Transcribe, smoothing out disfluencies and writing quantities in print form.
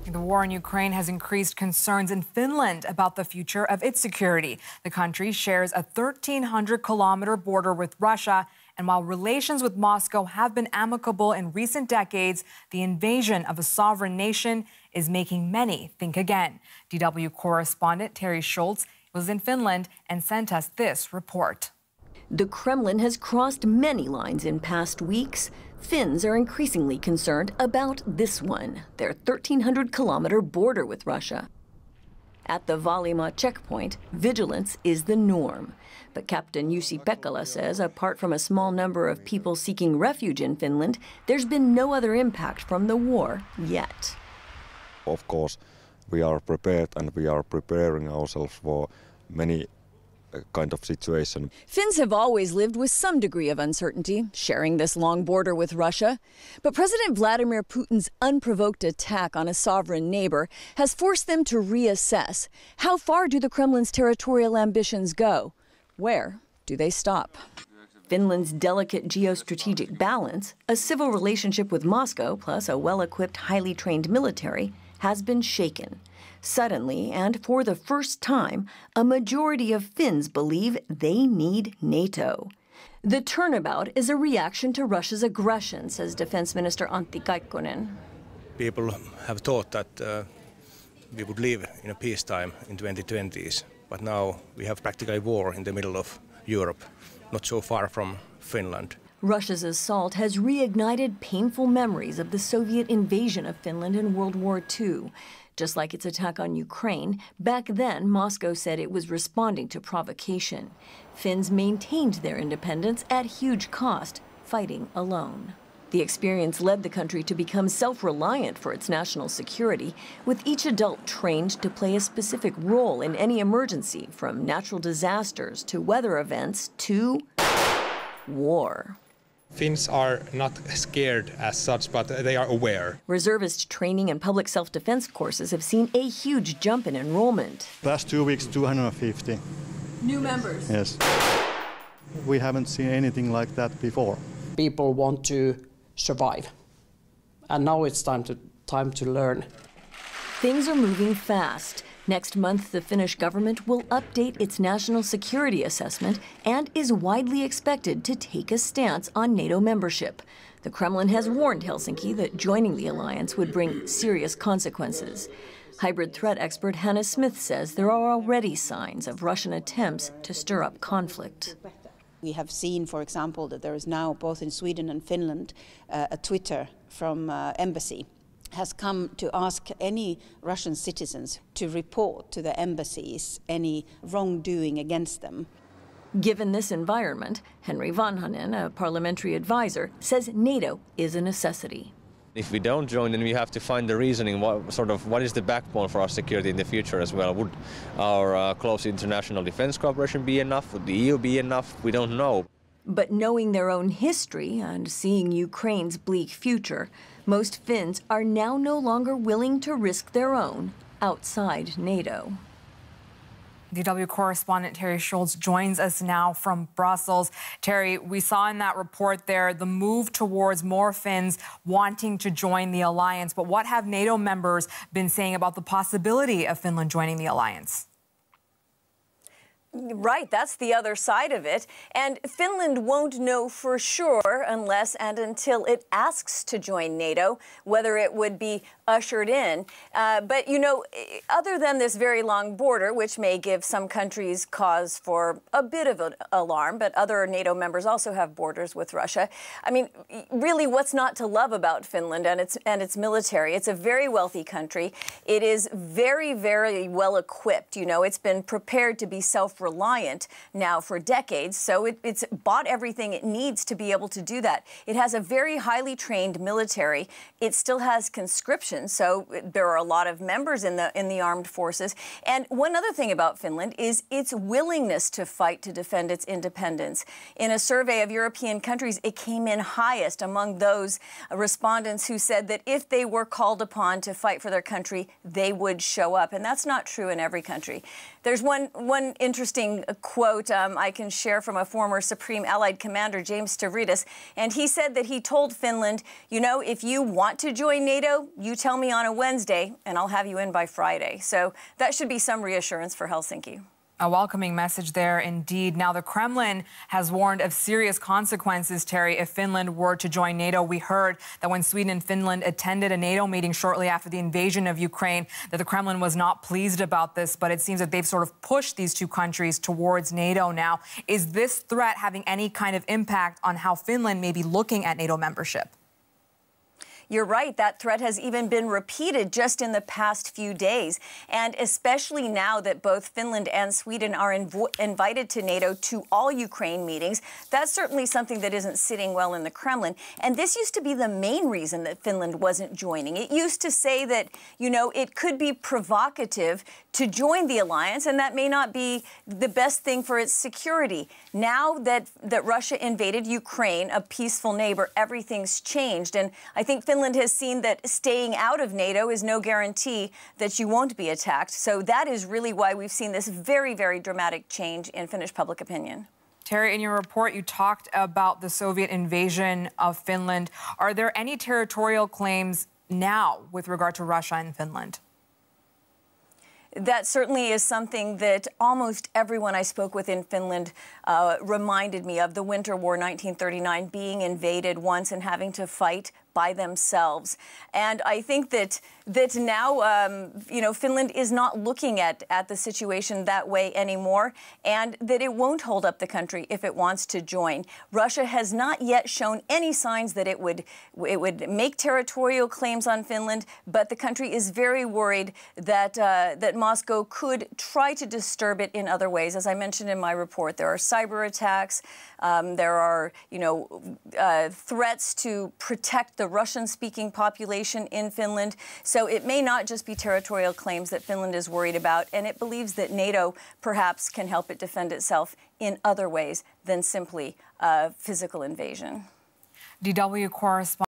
The war in Ukraine has increased concerns in Finland about the future of its security. The country shares a 1,300-kilometer border with Russia, and while relations with Moscow have been amicable in recent decades, the invasion of a sovereign nation is making many think again. DW correspondent Terry Schultz was in Finland and sent us this report. The Kremlin has crossed many lines in past weeks. Finns are increasingly concerned about this one, their 1,300-kilometer border with Russia. At the Valima checkpoint, vigilance is the norm. But Captain Jussi Pekkala says apart from a small number of people seeking refuge in Finland, there's been no other impact from the war yet. Of course, we are prepared and we are preparing ourselves for many kind of situation. Finns have always lived with some degree of uncertainty, sharing this long border with Russia. But President Vladimir Putin's unprovoked attack on a sovereign neighbor has forced them to reassess. How far do the Kremlin's territorial ambitions go? Where do they stop? Finland's delicate geostrategic balance, a civil relationship with Moscow plus a well-equipped, highly trained military, has been shaken. Suddenly, and for the first time, a majority of Finns believe they need NATO. The turnabout is a reaction to Russia's aggression, says Defense Minister Antti Kaikkonen. People have thought that we would live in a peacetime in 2020s, but now we have practically war in the middle of Europe, not so far from Finland. Russia's assault has reignited painful memories of the Soviet invasion of Finland in World War II. Just like its attack on Ukraine, back then Moscow said it was responding to provocation. Finns maintained their independence at huge cost, fighting alone. The experience led the country to become self-reliant for its national security, with each adult trained to play a specific role in any emergency, from natural disasters to weather events to war. Finns are not scared as such, but they are aware. Reservist training and public self-defense courses have seen a huge jump in enrollment. Last 2 weeks, 250. New members? Yes. We haven't seen anything like that before. People want to survive, and now it's time to learn. Things are moving fast. Next month, the Finnish government will update its national security assessment and is widely expected to take a stance on NATO membership. The Kremlin has warned Helsinki that joining the alliance would bring serious consequences. Hybrid threat expert Hannah Smith says there are already signs of Russian attempts to stir up conflict. We have seen, for example, that there is now, both in Sweden and Finland, a Twitter from embassy has come to ask any Russian citizens to report to the embassies any wrongdoing against them. Given this environment, Henry Vanhanen, a parliamentary advisor, says NATO is a necessity. If we don't join, then we have to find the reasoning, what is the backbone for our security in the future as well. Would our close international defense cooperation be enough? Would the EU be enough? We don't know. But knowing their own history and seeing Ukraine's bleak future, most Finns are now no longer willing to risk their own outside NATO. DW correspondent Terry Schultz joins us now from Brussels. Terry, we saw in that report there the move towards more Finns wanting to join the alliance. But what have NATO members been saying about the possibility of Finland joining the alliance? Right, that's the other side of it. And Finland won't know for sure unless and until it asks to join NATO, whether it would be ushered in. But, you know, other than this very long border, which may give some countries cause for a bit of an alarm, but other NATO members also have borders with Russia. I mean, really, what's not to love about Finland and its military? It's a very wealthy country. It is very, very well equipped. You know, it's been prepared to be self-reliant now for decades, so it's bought everything it needs to be able to do that. It has a very highly trained military. It still has conscription, so there are a lot of members in the armed forces. And one other thing about Finland is its willingness to fight to defend its independence. In a survey of European countries, it came in highest among those respondents who said that if they were called upon to fight for their country, they would show up. And that's not true in every country. There's one interesting interesting quote I can share from a former Supreme Allied Commander, James Stavridis, and he said that he told Finland, you know, if you want to join NATO, you tell me on a Wednesday, and I'll have you in by Friday. So that should be some reassurance for Helsinki. A welcoming message there, indeed. Now, the Kremlin has warned of serious consequences, Terry, if Finland were to join NATO. We heard that when Sweden and Finland attended a NATO meeting shortly after the invasion of Ukraine, that the Kremlin was not pleased about this, but it seems that they've sort of pushed these two countries towards NATO now. Is this threat having any kind of impact on how Finland may be looking at NATO membership? You're right. That threat has even been repeated just in the past few days. And especially now that both Finland and Sweden are invited to NATO to all Ukraine meetings, that's certainly something that isn't sitting well in the Kremlin. And this used to be the main reason that Finland wasn't joining. It used to say that, you know, it could be provocative to join the alliance, and that may not be the best thing for its security. Now that Russia invaded Ukraine, a peaceful neighbor, everything's changed. And I think Finland has seen that staying out of NATO is no guarantee that you won't be attacked. So that is really why we've seen this very, very dramatic change in Finnish public opinion. Terry, in your report, you talked about the Soviet invasion of Finland. Are there any territorial claims now with regard to Russia and Finland? That certainly is something that almost everyone I spoke with in Finland reminded me of. The Winter War 1939, being invaded once and having to fight by themselves. And I think that now, you know, Finland is not looking at the situation that way anymore, and that it won't hold up the country if it wants to join. Russia has not yet shown any signs that it would make territorial claims on Finland, but the country is very worried that Moscow could try to disturb it in other ways. As I mentioned in my report, there are cyber attacks, there are, you know, threats to protect the Russian-speaking population in Finland. So it may not just be territorial claims that Finland is worried about, and it believes that NATO perhaps can help it defend itself in other ways than simply physical invasion. DW correspondent